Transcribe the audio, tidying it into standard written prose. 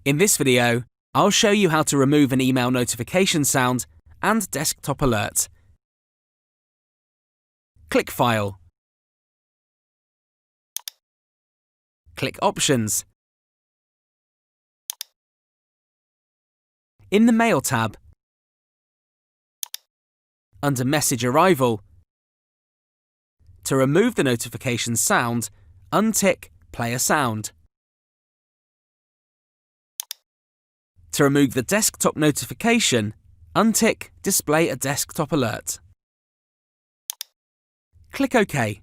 In this video, I'll show you how to remove an email notification sound and desktop alert. Click File. Click Options. In the Mail tab, under Message Arrival, to remove the notification sound, untick Play a Sound. To remove the desktop notification, untick Display a desktop alert. Click OK.